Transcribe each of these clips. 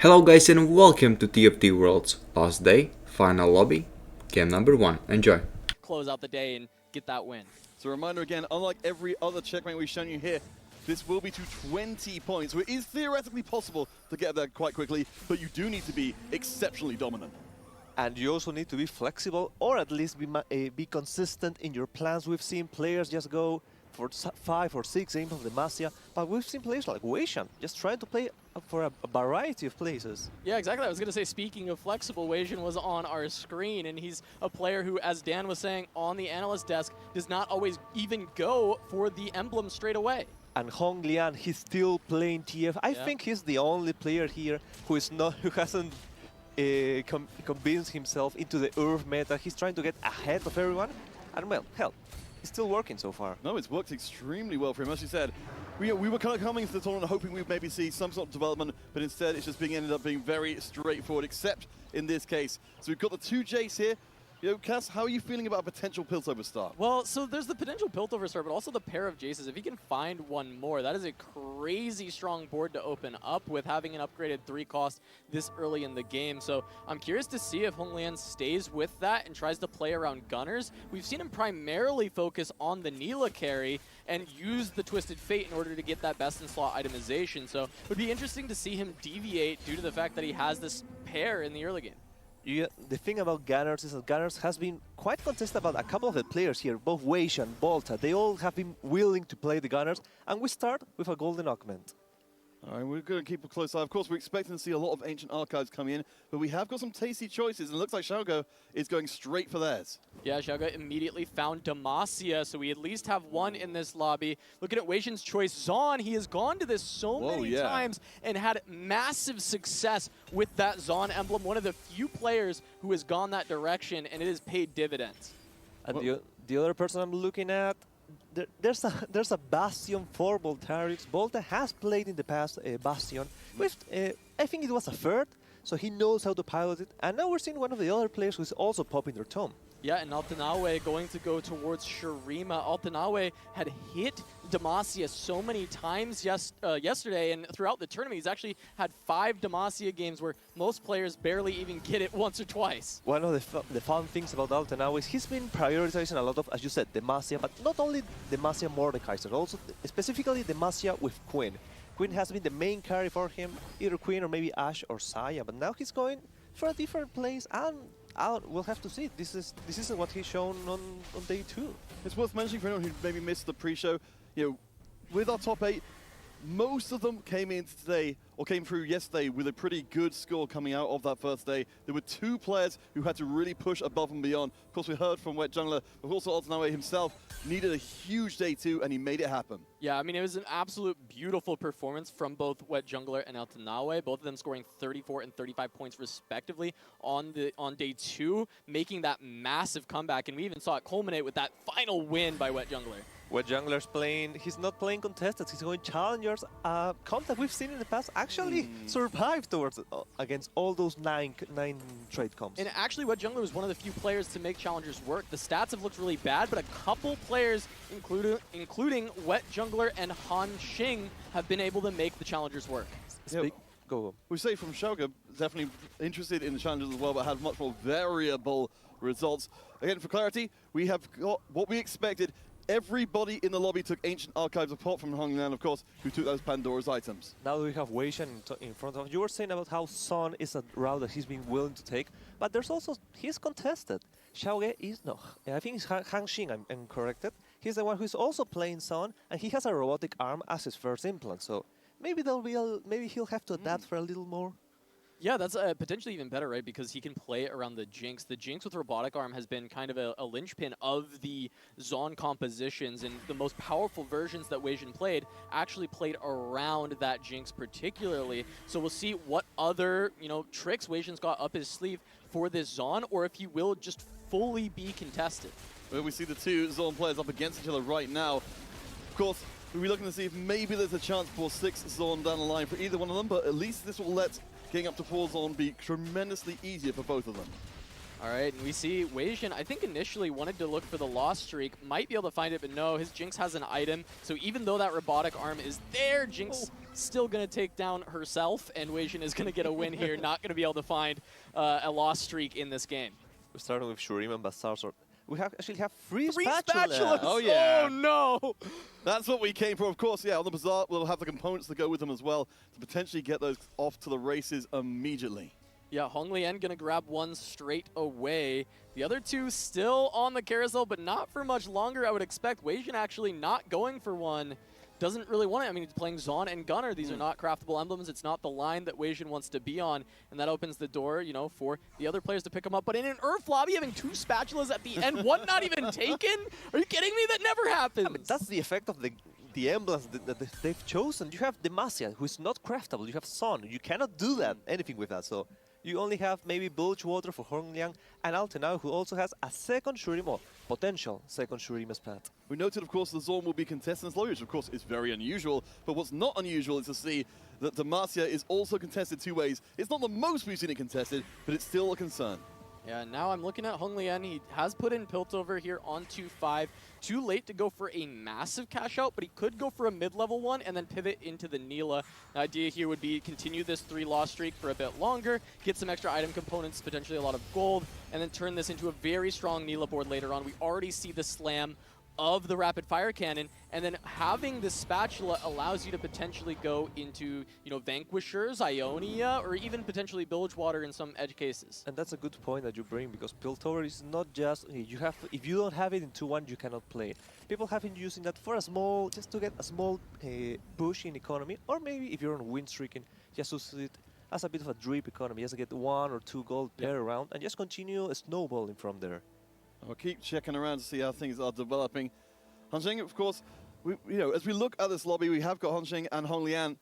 Hello guys and welcome to TFT World's last day, final lobby, game number 1. Enjoy. Close out the day and get that win. So a reminder again, unlike every other checkmate we've shown you here, this will be to 20 points. So it is theoretically possible to get there quite quickly, but you do need to be exceptionally dominant. And you also need to be flexible, or at least be consistent in your plans. We've seen players just go for 5 or 6 games of Demacia, but we've seen players like Weishan just trying to play for a variety of places. Yeah, exactly. I was going to say, speaking of flexible, Weijin was on our screen, and he's a player who, as Dan was saying, on the analyst desk, does not always even go for the emblem straight away. And Hong Lian, he's still playing TF. I think he's the only player here who hasn't convinced himself into the Earth meta. He's trying to get ahead of everyone, and well, hell, it's still working so far. No, it's worked extremely well for him. As you said, we were kind of coming to the tournament hoping we'd maybe see some sort of development, but instead it's just ended up being very straightforward, except in this case. So we've got the 2 Jace here. Cass, how are you feeling about a potential Piltover start? Well, so there's the potential Piltover start, but also the pair of Jaces. If he can find one more, that is a crazy strong board to open up with having an upgraded 3 cost this early in the game. So I'm curious to see if Hong Lian stays with that and tries to play around Gunners. We've seen him primarily focus on the Neela carry and use the Twisted Fate in order to get that best in slot itemization. So it would be interesting to see him deviate due to the fact that he has this pair in the early game. The thing about Gunners is that Gunners has been quite contested about a couple of the players here, both Weishan and Volta. They all have been willing to play the Gunners, and we start with a Golden Augment. All right, we're going to keep a close eye. Of course, we're expecting to see a lot of Ancient Archives coming in, but we have got some tasty choices, and it looks like Xiaogo is going straight for theirs. Yeah, Xiaoga immediately found Demacia, so we at least have one in this lobby. Looking at Weishan's choice, Zon, he has gone to this many times and had massive success with that Zon emblem. One of the few players who has gone that direction, and it has paid dividends. And the other person I'm looking at, there's a Bastion for Voltarix. Volta has played in the past Bastion, which I think it was a third, so he knows how to pilot it. And now we're seeing one of the other players who's also popping their tome. Yeah, and Altanawe going to go towards Shurima. Altanawe had hit Demacia so many times yesterday, and throughout the tournament, he's actually had 5 Demacia games where most players barely even get it once or twice. One of the fun things about Altanawe is he's been prioritizing a lot of, as you said, Demacia, but not only Demacia Mordekaiser, also specifically Demacia with Queen. Queen has been the main carry for him, either Queen or maybe Ashe or Saya, but now he's going for a different place, and we'll have to see. This is what he's shown on day 2. It's worth mentioning for anyone who maybe missed the pre-show, with our top 8, most of them came in today, or came through yesterday with a pretty good score coming out of that first day. There were 2 players who had to really push above and beyond. Of course, we heard from Wet Jungler, but also Altanawe himself needed a huge day 2, and he made it happen. Yeah, I mean, it was an absolute beautiful performance from both Wet Jungler and Altanawe, both of them scoring 34 and 35 points respectively on day 2, making that massive comeback, and we even saw it culminate with that final win by Wet Jungler. Wet Jungler's playing, he's not playing contested, he's going challengers. Contact we've seen in the past actually survived against all those nine trade comps. And actually, Wet Jungler was one of the few players to make challengers work. The stats have looked really bad, but a couple players, including Wet Jungler and Han Xing, have been able to make the challengers work. Go. We say from Xiaoga, definitely interested in the challenges as well, but had much more variable results. Again, for clarity, we have got what we expected. Everybody in the lobby took Ancient Archives, apart from Hong Lian, of course, who took those Pandora's items. Now we have Weishan in front of. You were saying about how Son is a route that he's been willing to take, but there's also, he's contested. Xiaoge is, no, I think it's Han Xing, I'm corrected. He's the one who's also playing Son, and he has a robotic arm as his first implant, so maybe maybe he'll have to adapt for a little more. Yeah, that's potentially even better, right? Because he can play around the Jinx. The Jinx with Robotic Arm has been kind of a linchpin of the Zon compositions, and the most powerful versions that Weijin played actually played around that Jinx particularly. So we'll see what other, tricks Weijin's got up his sleeve for this Zon, or if he will just fully be contested. Well, we see the 2 Zon players up against each other right now. Of course, we'll be looking to see if maybe there's a chance for 6 Zon down the line for either one of them, but at least this will let getting up to 4 Zon be tremendously easier for both of them. All right, and we see Weijin, I think initially wanted to look for the lost streak, might be able to find it, but no, his Jinx has an item. So even though that robotic arm is there, Jinx still going to take down herself, and Weijin is going to get a win here, not going to be able to find a lost streak in this game. We're starting with Shuriman and Bastarzor. We actually have three Spatulas! spatulas. Oh, yeah. Oh, no! That's what we came for, of course. Yeah, on the Bazaar, we'll have the components to go with them as well to potentially get those off to the races immediately. Yeah, Hong Lien going to grab one straight away. The other two still on the carousel, but not for much longer, I would expect. Weijin actually not going for one. Doesn't really want it. I mean, he's playing Zaun and Gunnar. These are not craftable emblems. It's not the line that Weijin wants to be on. And that opens the door, you know, for the other players to pick him up. But in an Earth lobby, having two spatulas at the end, one not even taken? Are you kidding me? That never happens. I mean, that's the effect of the emblems that they've chosen. You have Demacia, who is not craftable. You have Son. You cannot do that, anything with that. So you only have maybe Bilgewater for Hongliang and Altenau, who also has a second Shurima, potential second Shurima spat. We noted, of course, the Zorn will be contested in this lobby, which, of course, is very unusual. But what's not unusual is to see that Demacia is also contested two ways. It's not the most we've seen it contested, but it's still a concern. Yeah, now I'm looking at Hong Lien. He has put in Piltover here on 2-5. Too late to go for a massive cash out, but he could go for a mid-level one and then pivot into the Neela. The idea here would be continue this 3-loss streak for a bit longer, get some extra item components, potentially a lot of gold, and then turn this into a very strong Neela board later on. We already see the slam of the rapid fire cannon, and then having this spatula allows you to potentially go into, you know, Vanquishers, Ionia, or even potentially Bilgewater in some edge cases. And that's a good point that you bring, because Piltover is not just if you don't have it in 2-1, you cannot play it. People have been using that for a small, just to get a small push in economy, or maybe if you're on win streaking, just use it as a bit of a drip economy, just to get 1 or 2 gold per round, and just continue snowballing from there. We'll keep checking around to see how things are developing. Hanxing, of course, as we look at this lobby, we have got Hanxing and Hong Lien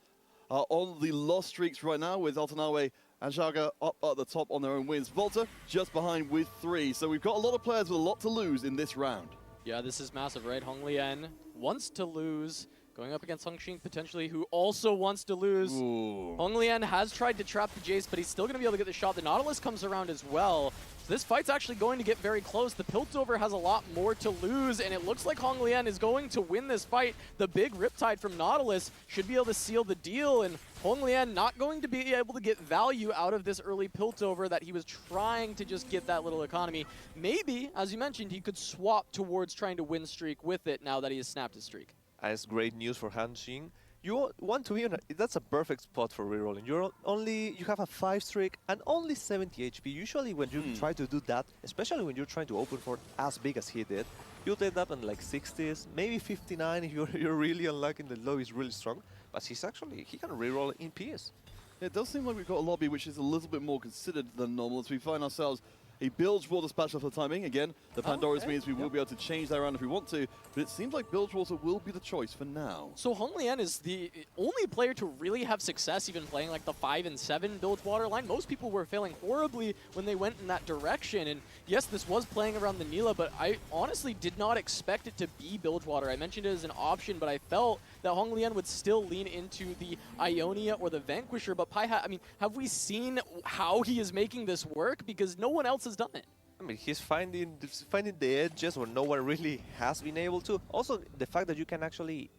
on the lost streaks right now, with Altanawe and Xiaoga up at the top on their own wins. Volta just behind with 3. So we've got a lot of players with a lot to lose in this round. Yeah, this is massive, right? Hong Lien wants to lose, going up against Hanxing potentially, who also wants to lose. Ooh. Hong Lien has tried to trap the Jace, but he's still going to be able to get the shot. The Nautilus comes around as well. So this fight's actually going to get very close. The Piltover has a lot more to lose, and it looks like Hong Lien is going to win this fight. The big Riptide from Nautilus should be able to seal the deal, and Hong Lien not going to be able to get value out of this early Piltover that he was trying to just get that little economy. Maybe, as you mentioned, he could swap towards trying to win streak with it now that he has snapped his streak. That's great news for Hanxing. You want to be on that's a perfect spot for rerolling. You have a 5 streak and only 70 HP. Usually when you try to do that, especially when you're trying to open for as big as he did, you'll end up in like 60s, maybe 59 if you're really unlucky and the lobby is really strong. But he can reroll in peace. It does seem like we've got a lobby which is a little bit more considered than normal, as we find ourselves a Bilgewater spatula for timing. Again, the Pandora's means we will be able to change that around if we want to, but it seems like Bilgewater will be the choice for now. So Hong Lien is the only player to really have success even playing like the 5 and 7 Bilgewater line. Most people were failing horribly when they went in that direction, and yes, this was playing around the Neela, but I honestly did not expect it to be Bilgewater. I mentioned it as an option, but I felt that Hong Lien would still lean into the Ionia or the Vanquisher, but I mean, have we seen how he is making this work? Because no one else has done it. I mean, he's finding the edges where no one really has been able to. Also, the fact that you can actually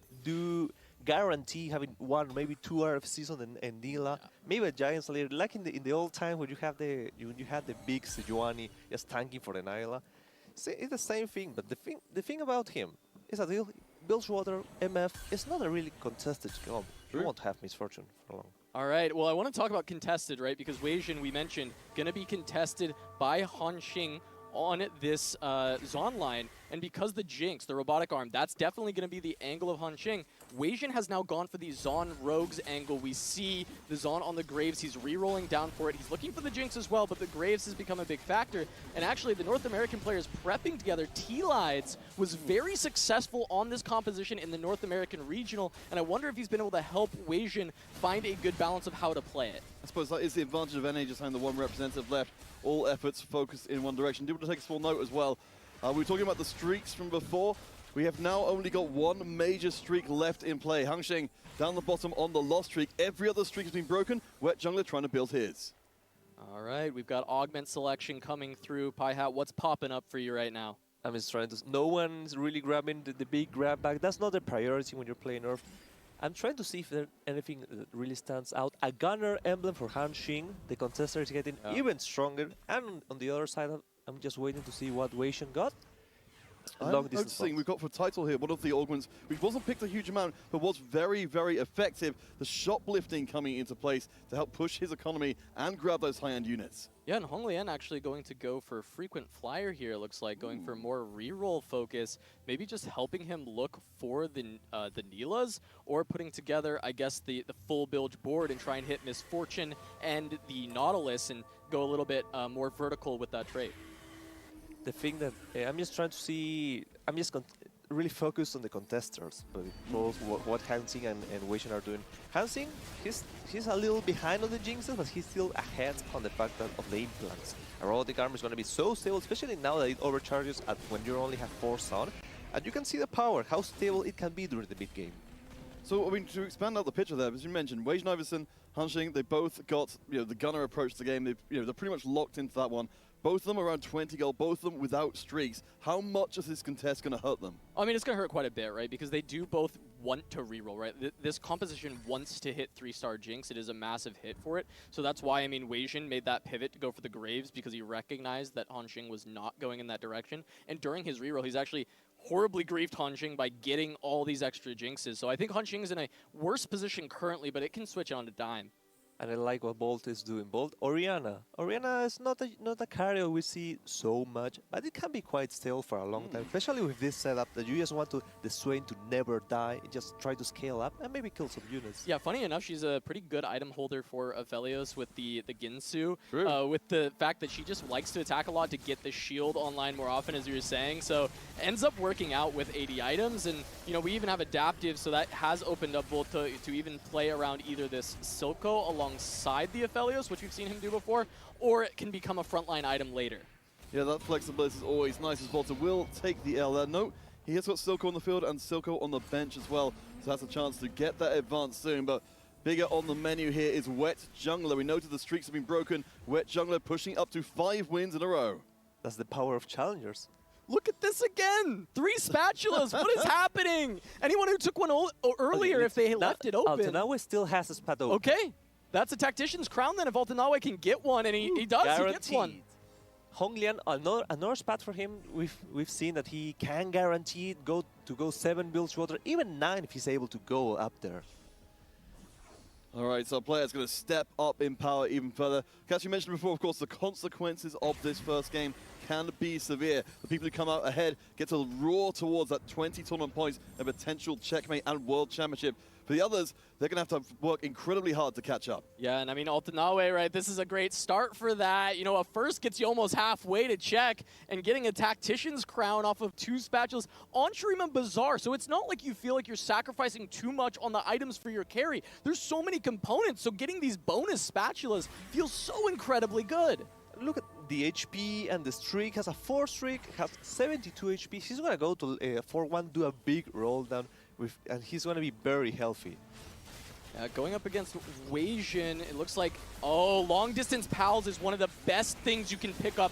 guarantee having 1, maybe 2 RFCs on the Neela, maybe a Giant Slayer, like in the old time when you had the big Sejuani just tanking for the Nyla. It's the same thing, but the thing about him is that Bilgewater MF is not a really contested job. You won't have misfortune for long. All right, well, I want to talk about contested, right? Because Weijin, we mentioned, going to be contested by Hanxing on this Zaun line. And because the Jinx, the robotic arm, that's definitely going to be the angle of Hanxing. Weijin has now gone for the Zaun Rogues angle. We see the Zaun on the Graves. He's re-rolling down for it. He's looking for the Jinx as well, but the Graves has become a big factor. And actually, the North American players prepping together, T-Lides was very successful on this composition in the North American Regional, and I wonder if he's been able to help Weijin find a good balance of how to play it. I suppose that is the advantage of NA just having the one representative left. All efforts focused in one direction. Do want to take a small note as well. We were talking about the streaks from before. We have now only got one major streak left in play. Hanxing down the bottom on the lost streak. Every other streak has been broken. Wet Jungler trying to build his. All right, we've got augment selection coming through. Pi-Hat, what's popping up for you right now? I'm just trying to... No one's really grabbing the big grab back. That's not a priority when you're playing Nerf. I'm trying to see if there's anything that really stands out. A Gunner emblem for Han Xing. The contester is getting even stronger. And on the other side, I'm just waiting to see what Wei Shen got. I'm noticing we've got for title here one of the augments which wasn't picked a huge amount, but was very, very effective. The shoplifting coming into place to help push his economy and grab those high-end units. Yeah, and Hong Lian actually going to go for frequent flyer here, it looks like, going for more reroll focus, maybe just helping him look for the Neelas, or putting together, I guess, the full bilge board and try and hit Misfortune and the Nautilus and go a little bit more vertical with that trait. The thing that I'm just trying to see, I'm just really focused on the contesters, but both what Hansing and Wei Shen are doing. Hansing, he's a little behind on the jinxes, but he's still ahead on the fact that of the implants. Aerotic armor is going to be so stable, especially now that it overcharges at when you only have 4 sound, and you can see the power, how stable it can be during the mid game. So, I mean, to expand out the picture there, as you mentioned, Wei Iverson, Han Xing, they both got the gunner approach to the game. They're pretty much locked into that one. Both of them around 20 gold, both of them without streaks. How much is this contest going to hurt them? I mean, it's going to hurt quite a bit, right? Because they do both want to reroll, right? This composition wants to hit 3-star Jinx. It is a massive hit for it. So that's why, I mean, Wei Shen made that pivot to go for the Graves because he recognized that Han Xing was not going in that direction. And during his reroll, he's actually horribly griefed Han Xing by getting all these extra Jinxes. So I think Han Xing is in a worse position currently, but it can switch on a dime. And I like what Bolt is doing. Bolt, Orianna. Orianna is not a carry we see so much, but it can be quite stale for a long time, especially with this setup that you just want the Swain to never die, just try to scale up and maybe kill some units. Yeah, funny enough, she's a pretty good item holder for Aphelios with the Ginsu, with the fact that she just likes to attack a lot to get the shield online more often, as you were saying, so ends up working out with 80 items, and we even have adaptive, so that has opened up Bolt to even play around either this Silco alongside the Aphelios, which we've seen him do before, or it can become a frontline item later. Yeah, that flexibility is always nice as Volta will take the L there. Note, he has got Silco on the field and Silco on the bench as well, so that's a chance to get that advance soon, but bigger on the menu here is Wet Jungler. We noted the streaks have been broken. Wet Jungler pushing up to 5 wins in a row. That's the power of challengers. Look at this again! 3 spatulas! What is happening? Anyone who took one earlier, if they left it open. Altanawe still has a spat open. Okay. That's a Tactician's Crown then if Altanawe can get one, and he does, guaranteed. he gets one. Hong Lian, another spot for him. We've seen that he can guarantee go 7 builds water, even 9 if he's able to go up there. All right, so our player's going to step up in power even further. As you mentioned before, of course, the consequences of this first game can be severe. The people who come out ahead get to roar towards that 20 tournament points and potential checkmate and world championship. For the others, they're going to have to work incredibly hard to catch up. Yeah, and I mean, Altanawe, right, this is a great start for that. A first gets you almost halfway to check, and getting a Tactician's Crown off of 2 spatulas on Shurima Bazaar. So it's not like you feel like you're sacrificing too much on the items for your carry. There's so many components, so getting these bonus spatulas feels so incredibly good. Look at the HP and the streak. Has a 4 streak, has 72 HP. He's going to go to 4-1, do a big roll down, and he's going to be very healthy. Going up against Wei Shen, it looks like, long distance pals is one of the best things you can pick up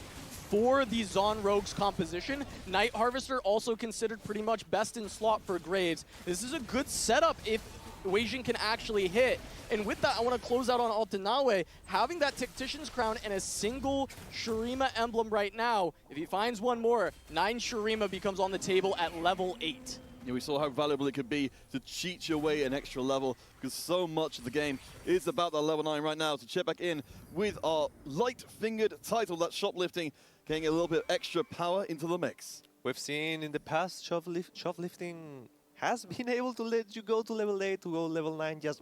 for the Zon Rogues composition. Night Harvester also considered pretty much best in slot for Graves. This is a good setup if Wei Shen can actually hit. And with that, I want to close out on Altanawe. Having that Tactician's Crown and a single Shurima emblem right now, if he finds one more, 9 Shurima becomes on the table at level 8. Yeah, we saw how valuable it could be to cheat your way an extra level, because so much of the game is about that level 9 right now. So check back in with our light-fingered title, that shoplifting, getting a little bit of extra power into the mix. We've seen in the past shoplifting has been able to let you go to level 8 to go level 9, just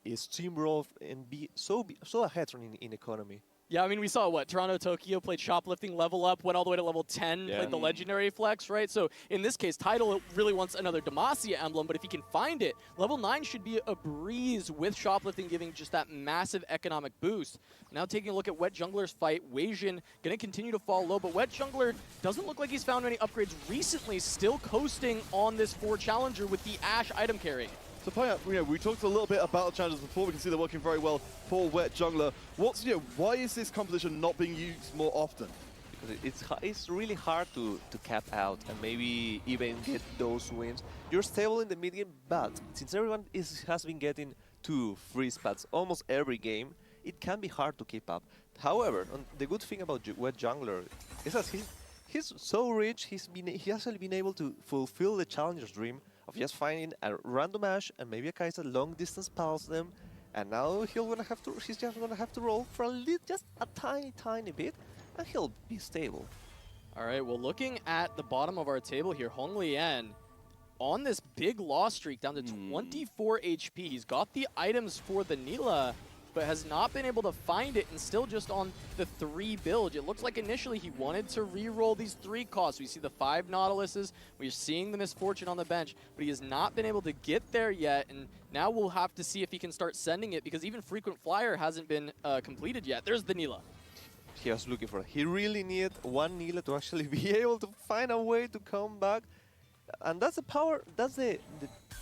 steamroll and be so ahead in economy. Yeah, I mean, we saw what? Toronto, Tokyo played shoplifting, level up, went all the way to level 10, played the legendary flex, right? So in this case, Tidal really wants another Demacia emblem, but if he can find it, level 9 should be a breeze with shoplifting giving just that massive economic boost. Now taking a look at Wet Jungler's fight, Wei Shen going to continue to fall low, but Wet Jungler doesn't look like he's found any upgrades recently, still coasting on this 4 challenger with the Ashe item carry. So Payat, we talked a little bit about the challenges before. We can see they're working very well for Wet Jungler. Why is this composition not being used more often? Because it's really hard to cap out and maybe even get those wins. You're stable in the mid game, but since everyone has been getting 2 free spots almost every game, it can be hard to keep up. However, the good thing about Wet Jungler is that he's so rich. He hasn't been able to fulfill the challenger's dream of just finding a random Ashe and maybe a Kai'Sa long distance past them, and now he's just gonna have to roll for just a tiny bit, and he'll be stable. All right, well, looking at the bottom of our table here, Hong Lian on this big loss streak down to 24 HP. He's got the items for the Nilah, but has not been able to find it and still just on the 3 build. It looks like initially he wanted to re-roll these 3 costs. We see the 5 Nautiluses, we're seeing the Misfortune on the bench, but he has not been able to get there yet, and now we'll have to see if he can start sending it, because even Frequent Flyer hasn't been completed yet. There's the Nilah. He was looking for it. He really needed one Nilah to actually be able to find a way to come back. And that's the power, that's the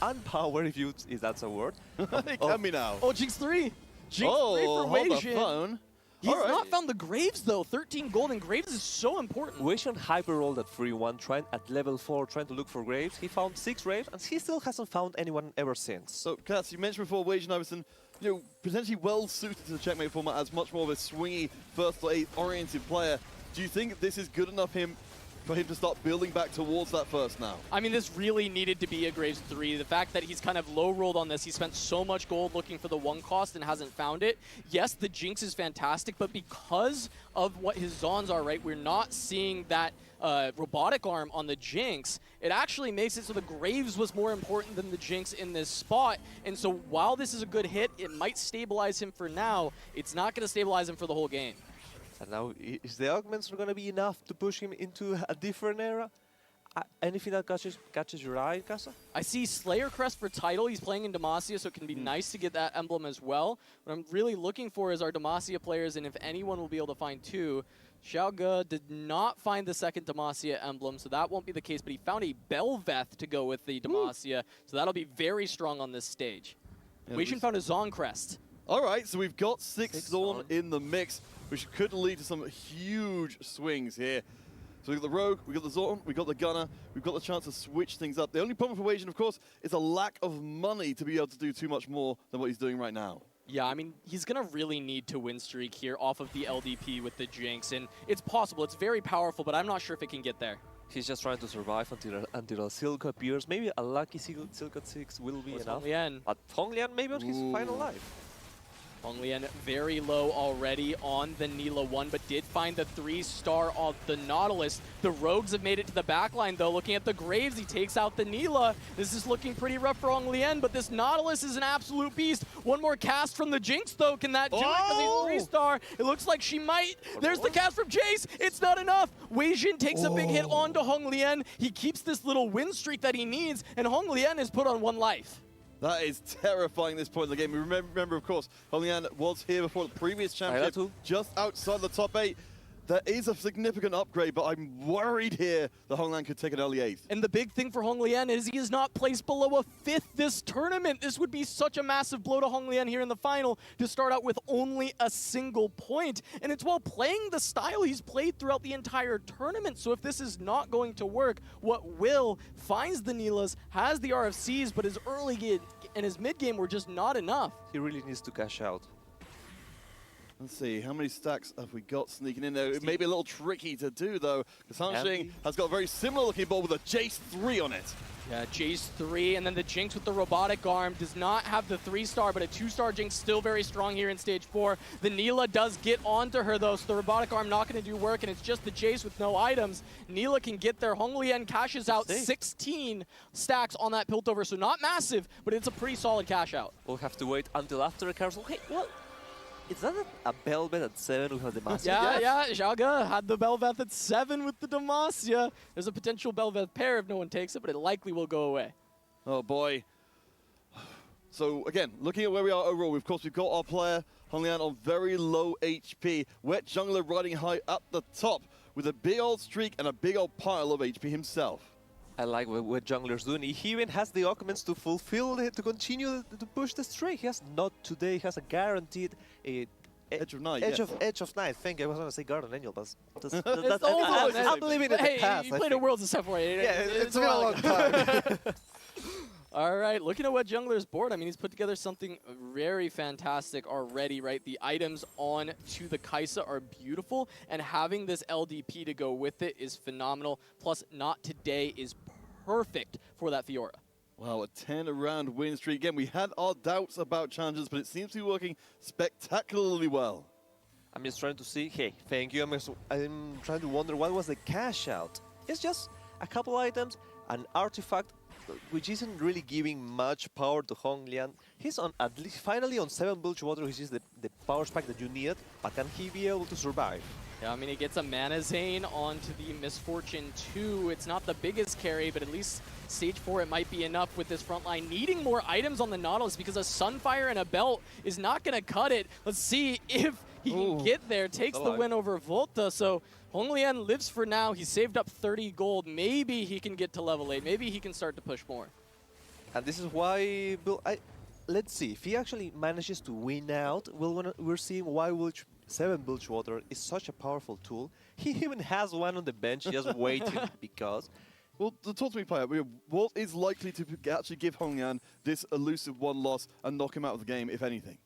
unpower, if that's a word. It can be now. Oh, Jinx 3! Jinx 3 for hold Wei the Jin. phone. He's All right. not found the Graves, though. 13 gold, and Graves is so important. Wei Jin hyper-rolled at 3-1, trying at level 4, trying to look for Graves. He found 6 Graves, and he still hasn't found anyone ever since. So, Cass, you mentioned before Wei Jin Iverson, potentially well suited to the checkmate format as much more of a swingy, first to 8 oriented player. Do you think this is good enough for him to start building back towards that first now? I mean, this really needed to be a Graves 3. The fact that he's kind of low-rolled on this, he spent so much gold looking for the 1 cost and hasn't found it. Yes, the Jinx is fantastic, but because of what his Zons are, right, we're not seeing that robotic arm on the Jinx. It actually makes it so the Graves was more important than the Jinx in this spot. And so while this is a good hit, it might stabilize him for now. It's not going to stabilize him for the whole game. And now, is the augments going to be enough to push him into a different era? Anything that catches your eye, Casa? I see Slayer Crest for title. He's playing in Demacia, so it can be nice to get that emblem as well. What I'm really looking for is our Demacia players, and if anyone will be able to find 2. Xiaoge did not find the second Demacia emblem, so that won't be the case, but he found a Belveth to go with the Demacia, so that'll be very strong on this stage. Wei Jin found a Zon Crest. All right, so we've got 6 Zorn in the mix, which could lead to some huge swings here. So we've got the Rogue, we've got the Zorn, we've got the Gunner, we've got the chance to switch things up. The only problem for Wei Jin, of course, is a lack of money to be able to do too much more than what he's doing right now. Yeah, I mean, he's going to really need to win streak here off of the LDP with the Jinx, and it's possible, it's very powerful, but I'm not sure if it can get there. He's just trying to survive until a Silco appears. Maybe a lucky Silco at 6 will be enough. Hong Lian. But Hong Lian maybe on his final life. Hong Lian very low already on the Nilah 1, but did find the 3-star of the Nautilus. The Rogues have made it to the backline, though. Looking at the Graves, he takes out the Nilah. This is looking pretty rough for Hong Lian, but this Nautilus is an absolute beast. One more cast from the Jinx, though. Can that do it? Because he's 3-star. It looks like she might. There's the cast from Jace. It's not enough. Wei Jin takes a big hit onto Hong Lian. He keeps this little win streak that he needs, and Hong Lian is put on 1 life. That is terrifying this point in the game. We remember, of course, Hong Lian was here before the previous championship, just outside the top 8. There is a significant upgrade, but I'm worried here that Hong Lian could take an early 8th. And the big thing for Hong Lian is he is not placed below a 5th this tournament. This would be such a massive blow to Hong Lian here in the final to start out with only a single point. And it's while playing the style he's played throughout the entire tournament. So if this is not going to work, what will finds the Nilahs, has the RFCs, but his early game and his mid game were just not enough. He really needs to cash out. Let's see, how many stacks have we got sneaking in there? It may be a little tricky to do, though, because Hanxing has got a very similar looking ball with a Jace 3 on it. Yeah, Jace 3, and then the Jinx with the robotic arm does not have the 3-star, but a 2-star Jinx still very strong here in stage 4. The Nilah does get onto her, though, so the robotic arm not going to do work, and it's just the Jace with no items. Nilah can get there. Hong Lian cashes out 16 stacks on that Piltover, so not massive, but it's a pretty solid cash out. We'll have to wait until after the carousel. Hey, what? Is that a Belvet at 7 with the Demacia? Yeah, Xiaoge had the Belveth at 7 with the Demacia. There's a potential Belveth pair if no one takes it, but it likely will go away. Oh boy. So again, looking at where we are overall, of course we've got our player, Hong Lian, on very low HP. Wet Jungler riding high up the top with a big old streak and a big old pile of HP himself. I like what Jungler's doing. He even has the augments to fulfill it, to continue to push the streak. He has not today. He has a guaranteed Edge of Night. Edge of Night. Thank you. I was gonna say Guardian Angel, but It's the old one. I'm believing in Hey, the past. you played a Worlds of Sephora. Yeah, it's been a long time. All right, looking at what Jungler's board, I mean, he's put together something very fantastic already, right? The items on to the Kai'Sa are beautiful, and having this LDP to go with it is phenomenal. Plus, not today is perfect for that Fiora. Wow, a 10-round win streak. Again, we had our doubts about challenges, but it seems to be working spectacularly well. I'm just trying to see. Hey, thank you. I'm trying to wonder what was the cash out. It's just a couple items, an artifact, which isn't really giving much power to Hong Lian. He's on at least finally on 7 bilge water, which is the power spike that you need. But can he be able to survive? Yeah, I mean, he gets a Mana Zane onto the Misfortune 2. It's not the biggest carry, but at least Stage 4 it might be enough with this front line. Needing more items on the Nautilus because a Sunfire and a Belt is not going to cut it. Let's see if he can get there. Takes the win over Volta. So Hong Lian lives for now. He saved up 30 gold. Maybe he can get to level 8. Maybe he can start to push more. And this is why let's see if he actually manages to win out. We're seeing why 7 bilge water is such a powerful tool. He even has one on the bench just waiting because. Well, talk to me, player. What is likely to actually give Hong Lian this elusive one loss and knock him out of the game, if anything?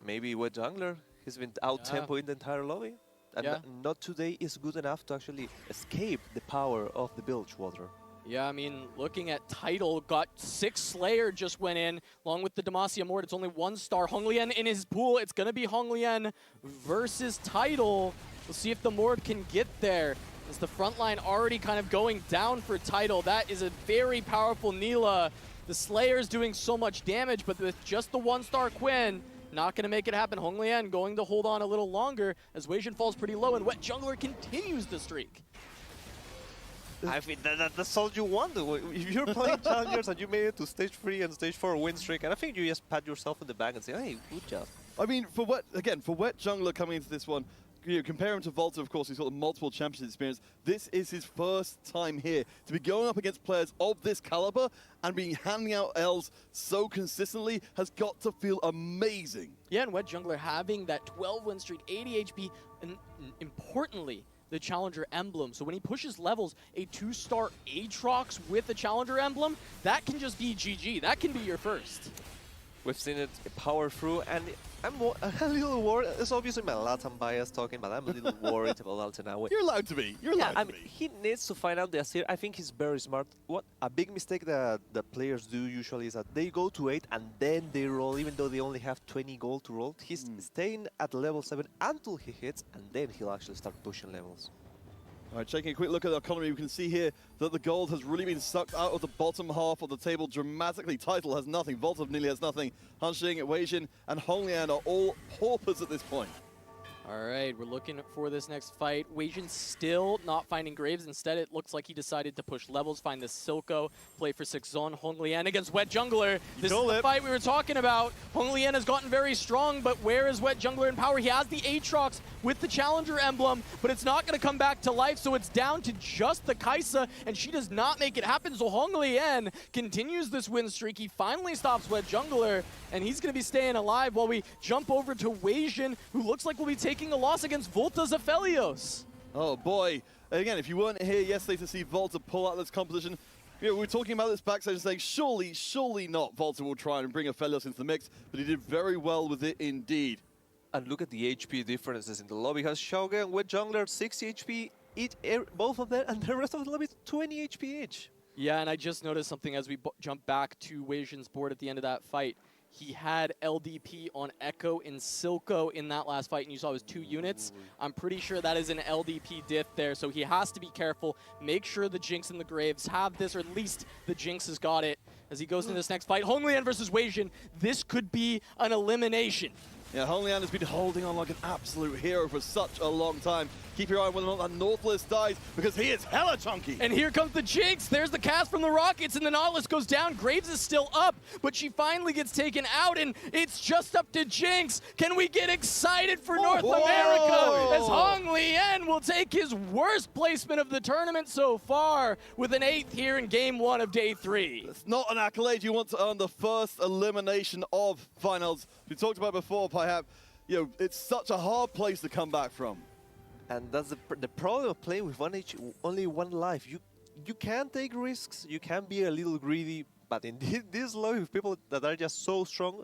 Maybe with Jungler. He's been out-tempo in the entire lobby. And not today is good enough to actually escape the power of the bilge water. Yeah, I mean, looking at Tidal, got 6 Slayer just went in, along with the Demacia Mord. It's only 1 star. Hong Lian in his pool. It's going to be Hong Lian versus Tidal. We'll see if the Mord can get there. As the front line already kind of going down for Tidal. That is a very powerful Neela. The Slayer's doing so much damage, but with just the 1 star Quinn, not going to make it happen. Hong Lian going to hold on a little longer as Weijin falls pretty low, and Wet Jungler continues the streak. I think that's all you want. If you're playing challengers and you made it to stage 3 and stage 4 win streak, and I think you just pat yourself in the back and say, hey, good job. I mean, for Wet Jungler coming into this one, compare him to Volta, of course, he's got the multiple championship experience. This is his first time here. To be going up against players of this caliber and being handing out Ls so consistently has got to feel amazing. Yeah, and Wet Jungler having that 12 win streak, 80 HP, and importantly, the Challenger emblem. So when he pushes levels, a 2-star Aatrox with the Challenger emblem, that can just be GG. That can be your first. We've seen it power through, and I'm a little worried. It's obviously my Latam bias talking, but I'm a little worried about Altanawe. You're allowed to be. You're allowed to be. He needs to find out the Asir. I think he's very smart. What a big mistake that the players do usually is that they go to 8 and then they roll, even though they only have 20 gold to roll. He's staying at level 7 until he hits, and then he'll actually start pushing levels. All right, taking a quick look at the economy, we can see here that the gold has really been sucked out of the bottom half of the table dramatically. Tidal has nothing, Volta nearly has nothing. Hanxing, Weijin, and Hong Lian are all paupers at this point. All right, we're looking for this next fight. Weijin still not finding Graves. Instead, it looks like he decided to push levels, find the Silco, play for 6 zone. Hong Lian against Wet Jungler. This is the fight we were talking about. Hong Lian has gotten very strong, but where is Wet Jungler in power? He has the Aatrox with the Challenger emblem, but it's not going to come back to life, so it's down to just the Kai'Sa, and she does not make it happen. So Hong Lian continues this win streak. He finally stops Wet Jungler, and he's going to be staying alive while we jump over to Weijin, who looks like will be taking a loss against Volta's Aphelios. Oh boy. Again, if you weren't here yesterday to see Volta pull out this competition, we were talking about this backstage and saying, surely not Volta will try and bring Aphelios into the mix, but he did very well with it indeed. And look at the HP differences in the lobby. Has Xiaoge and Wet Jungler 60 HP each, both of them, and the rest of the lobby is 20 HP each. Yeah, and I just noticed something as we jump back to Weijin's board at the end of that fight. He had LDP on Echo and Silco in that last fight, and you saw it was 2 units. I'm pretty sure that is an LDP diff there, so he has to be careful. Make sure the Jinx and the Graves have this, or at least the Jinx has got it. As he goes into this next fight, Hong Lian versus Weijin, this could be an elimination. Yeah, Honglian has been holding on like an absolute hero for such a long time. Keep your eye on whether or not that Nautilus dies, because he is hella chunky. And here comes the Jinx. There's the cast from the Rockets, and the Nautilus goes down. Graves is still up, but she finally gets taken out, and it's just up to Jinx. Can we get excited for North America as Hong Lien will take his worst placement of the tournament so far with an 8th here in Game 1 of Day 3. It's not an accolade. You want to earn the first elimination of finals. We talked about before, perhaps, it's such a hard place to come back from. And that's the problem of playing with only one life. You can take risks, you can be a little greedy, but in this lobby with people that are just so strong,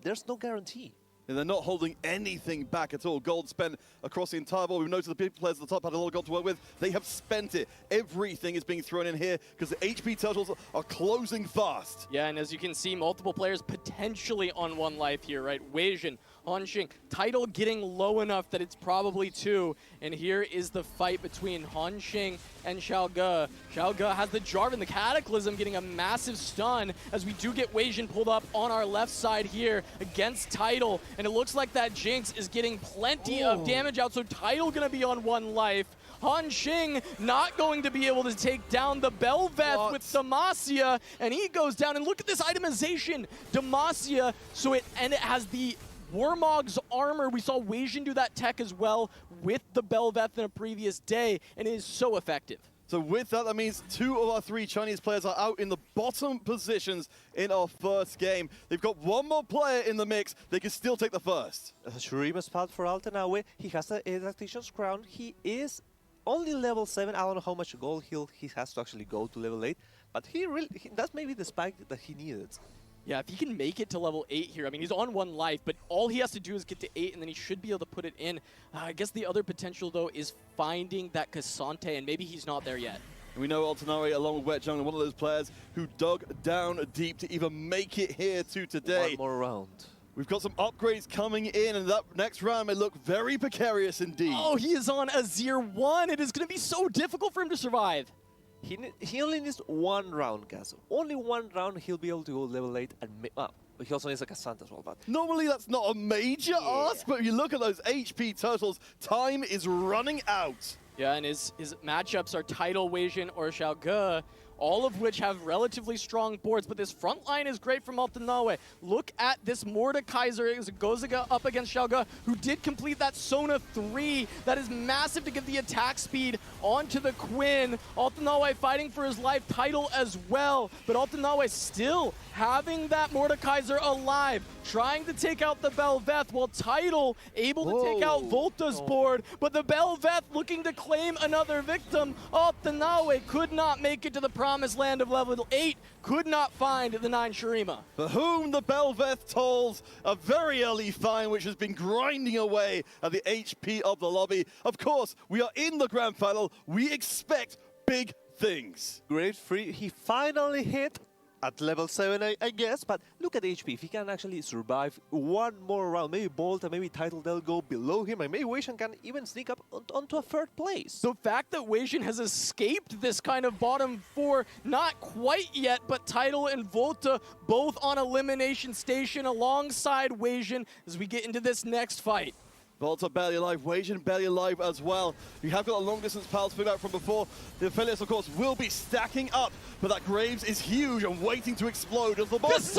there's no guarantee. And they're not holding anything back at all. Gold spent across the entire board. We've noticed the big players at the top had a lot of gold to work with. They have spent it. Everything is being thrown in here because the HP Turtles are closing fast. Yeah, and as you can see, multiple players potentially on one life here, right? Weijin, Hanxing, Tidal getting low enough that it's probably 2. And here is the fight between Hanxing and Xiaoge. Xiaoge has the Jarvan, the Cataclysm, getting a massive stun as we do get Weijin pulled up on our left side here against Tidal. And it looks like that Jinx is getting plenty of damage out, so Tidal gonna be on one life. Hanxing not going to be able to take down the Bel'Veth with Demacia, and he goes down. And look at this itemization, Demacia, and it has the Warmog's armor. We saw Weijin do that tech as well with the Bel'Veth in a previous day, and it is so effective. So with that, that means 2 of our 3 Chinese players are out in the bottom positions in our first game. They've got one more player in the mix. They can still take the first. Shurima spot for Altanaue. He has the Tactician's Crown. He is only level 7. I don't know how much gold he has to actually go to level 8, but that's maybe the spike that he needed. Yeah, if he can make it to level 8 here, I mean, he's on one life, but all he has to do is get to 8, and then he should be able to put it in. I guess the other potential, though, is finding that Cassante, and maybe he's not there yet. And we know Altanaue, along with Wet Jungle, one of those players who dug down deep to even make it here to today. One more round. We've got some upgrades coming in, and that next round may look very precarious indeed. Oh, he is on Azir 1. It is going to be so difficult for him to survive. He only needs one round, guys. Only one round, he'll be able to go level 8 and he also needs a Cassandra as well, but... Normally that's not a major ask, but if you look at those HP Turtles, time is running out. Yeah, and his matchups are Tidal, Weijin, or Xiaoge, all of which have relatively strong boards, but this front line is great from Altanaue. Look at this Mordekaiser as it goes up against Xiaoge, who did complete that Sona 3. That is massive to get the attack speed onto the Quinn. Altanaue fighting for his life, Tidal as well, but Altanaue still having that Mordekaiser alive, trying to take out the Bel'Veth, while Tidal able to take out Volta's board, but the Bel'Veth looking to claim another victim. Altanaue could not make it to the promised land of level 8, could not find the 9 Shurima. For whom the Bel'Veth tolls a very early fine, which has been grinding away at the HP of the lobby. Of course, we are in the grand final. We expect big things. Great free. He finally hit at level 7, I guess, but look at HP. If he can actually survive one more round, maybe Bolt and maybe Tidal, they'll go below him, and maybe Weijin can even sneak up onto a 3rd place. The fact that Weijin has escaped this kind of bottom 4, not quite yet, but Tidal and Volta both on elimination station alongside Weijin as we get into this next fight. Volta barely alive, Weijin barely alive as well. You have got a long distance pal to figure out from before. The affiliates, of course, will be stacking up, but that Graves is huge and waiting to explode as the boss.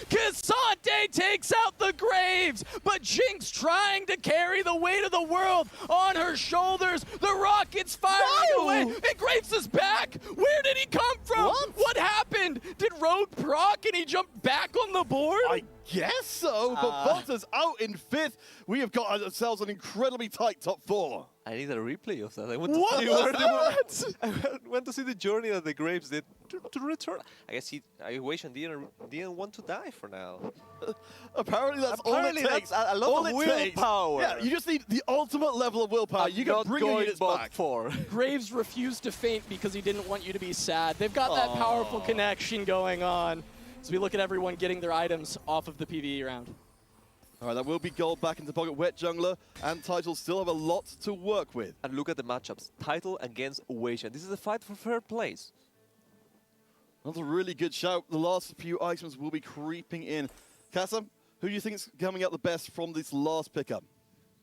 Cassante takes out the Graves, but Jinx trying to carry the weight of the world on her shoulders. The Rockets firing away, and Graves is back. Where did he come from? What happened? Did Rogue proc and he jumped back on the board? I guess so, but Volta's out in 5th. We have got ourselves an incredibly tight top 4. I need a replay of that. I want to see the journey that the Graves did to return. I guess Weijin didn't want to die for now. Apparently that's all it takes. That's a lot of willpower. Yeah, you just need the ultimate level of willpower. You can bring your units back. Graves refused to faint because he didn't want you to be sad. They've got that powerful connection going on. So we look at everyone getting their items off of the PvE round. All right, that will be gold back into pocket. Wet Jungler and Tidal still have a lot to work with. And look at the matchups. Tidal against Weijin. This is a fight for 3rd place. That's a really good shout. The last few items will be creeping in. Kassa, Who do you think is coming out the best from this last pickup?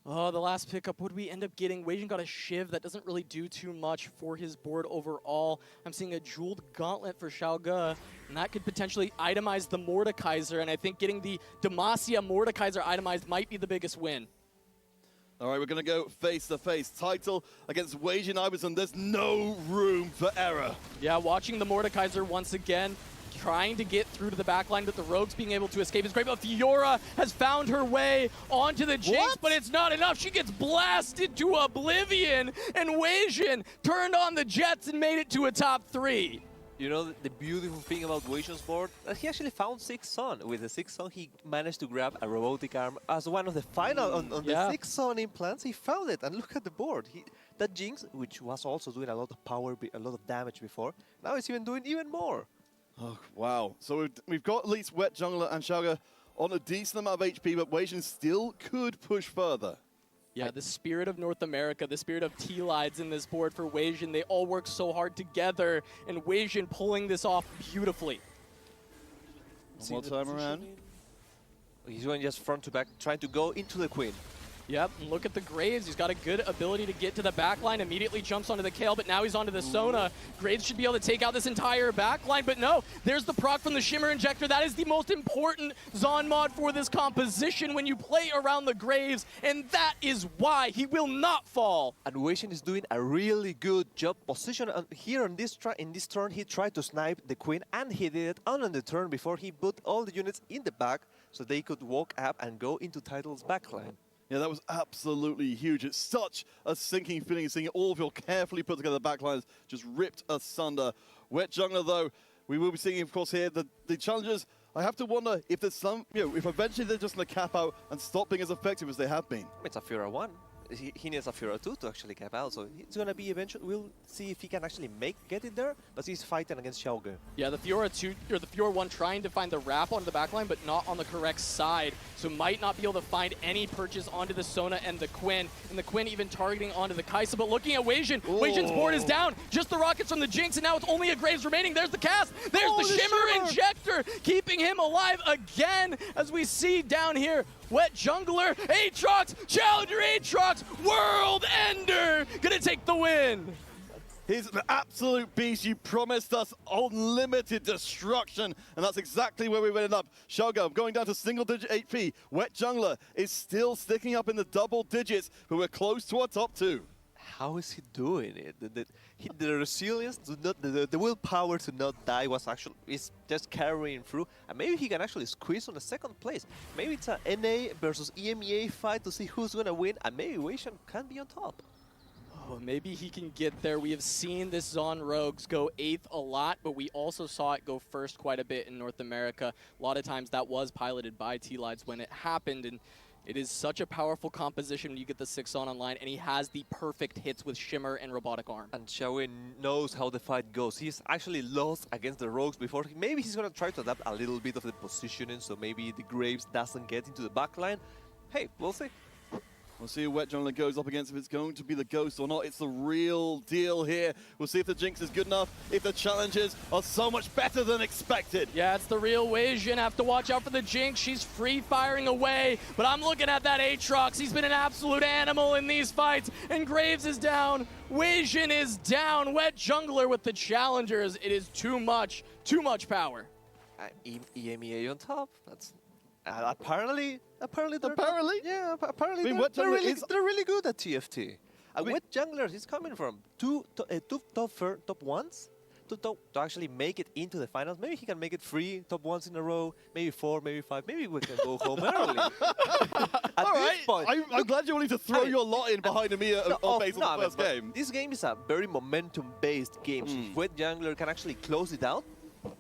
Oh, the last pickup, what did we end up getting? Weijin got a Shiv that doesn't really do too much for his board overall. I'm seeing a Jeweled Gauntlet for Xiaoge, and that could potentially itemize the Mordekaiser, and I think getting the Demacia Mordekaiser itemized might be the biggest win. All right, we're going to go face-to-face. Title against Weijin Iverson. There's no room for error. Yeah, watching the Mordekaiser once again, trying to get through to the backline, but the Rogues being able to escape is great. But Fiora has found her way onto the Jinx, but it's not enough. She gets blasted to oblivion, and Weijin turned on the Jets and made it to a top 3. You know, the beautiful thing about Weijin's board, that he actually found 6 Sun. With the 6 Sun, he managed to grab a robotic arm as one of the final on the 6 Sun implants. He found it, and look at the board. That Jinx, which was also doing a lot of power, a lot of damage before, now it's even doing even more. Oh, wow. So we've got at least Wet Jungler and Xiaoge on a decent amount of HP, but Weijin still could push further. Yeah, the spirit of North America, the spirit of T-Lides in this board for Weijin, they all work so hard together, and Weijin pulling this off beautifully. One more time around. He's going just front to back, trying to go into the Queen. Yep, and look at the Graves. He's got a good ability to get to the backline, immediately jumps onto the Kale, but now he's onto the Sona. Graves should be able to take out this entire backline, but no, there's the proc from the Shimmer Injector. That is the most important Zon mod for this composition when you play around the Graves, and that is why he will not fall. And Weijin is doing a really good job position. And here in this turn, he tried to snipe the Queen, and he did it on the turn before he put all the units in the back so they could walk up and go into Title's backline. Yeah, that was absolutely huge. It's such a sinking feeling seeing all of your carefully put together backlines just ripped asunder. Wet Jungler, though, we will be seeing, of course, here the challenges. I have to wonder if there's some, if eventually they're just going to cap out and stop being as effective as they have been. It's a Fiora 1. He needs a Fiora 2 to actually cap out, so it's going to be eventually. We'll see if he can actually get it there, but he's fighting against Xiaoge. Yeah, the Fiora 2 or the Fiora 1 trying to find the wrap onto the backline, but not on the correct side, so might not be able to find any purchase onto the Sona and the Quinn, and the Quinn even targeting onto the Kai'Sa. But looking at Weijin, Weijin's board is down. Just the rockets from the Jinx, and now it's only a Graves remaining. There's the cast. There's the Shimmer Injector, keeping him alive again, as we see down here. Wet Jungler, Aatrox, Challenger Aatrox, World Ender, gonna take the win. He's an absolute beast. You promised us unlimited destruction, and that's exactly where we've ended up. Xiaoge going down to single-digit HP. Wet Jungler is still sticking up in the double digits, but we're close to our top 2. How is he doing it? The resilience, the willpower to not die is just carrying through, and maybe he can actually squeeze on the second place. Maybe it's a NA versus EMEA fight to see who's gonna win, and maybe Weijin can be on top. Oh, maybe he can get there. We have seen this Zon Rogues go 8th a lot, but we also saw it go first quite a bit in North America. A lot of times that was piloted by T-Lides when it happened, and it is such a powerful composition when you get the 6 on online, and he has the perfect hits with Shimmer and Robotic Arm. And Xiaoge knows how the fight goes. He's actually lost against the Rogues before. Maybe he's going to try to adapt a little bit of the positioning, so maybe the Graves doesn't get into the backline. Hey, we'll see. We'll see who Wet Jungler goes up against, if it's going to be the Ghost or not. It's the real deal here. We'll see if the Jinx is good enough, if the challenges are so much better than expected. Yeah, it's the real Weijin. Have to watch out for the Jinx. She's free firing away, but I'm looking at that Aatrox. He's been an absolute animal in these fights, and Graves is down. Weijin is down. Wet Jungler with the challengers. It is too much power. EMEA on top. That's apparently. Apparently? Yeah, apparently I mean, they're really good at TFT. And Wet Jungler is coming from two top ones to actually make it into the finals. Maybe he can make it 3 top 1s in a row, maybe 4, maybe 5. Maybe we can go home early. All right, I'm glad you're willing to throw your lot in behind me on base on the first game. This game is a very momentum-based game. So if Wet Jungler can actually close it out,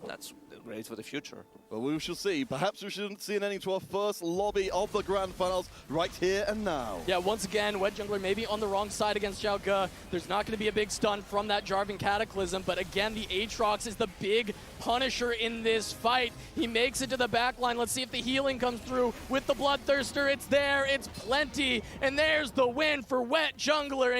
that's great for the future. Well, we shall see. Perhaps we shouldn't see an ending to our first lobby of the Grand Finals right here and now. Yeah, once again, Wet Jungler maybe on the wrong side against Xiaoge. There's not going to be a big stun from that Jarvan Cataclysm, but again, the Aatrox is the big punisher in this fight. He makes it to the back line. Let's see if the healing comes through with the Bloodthirster. It's there, it's plenty, and there's the win for Wet Jungler. And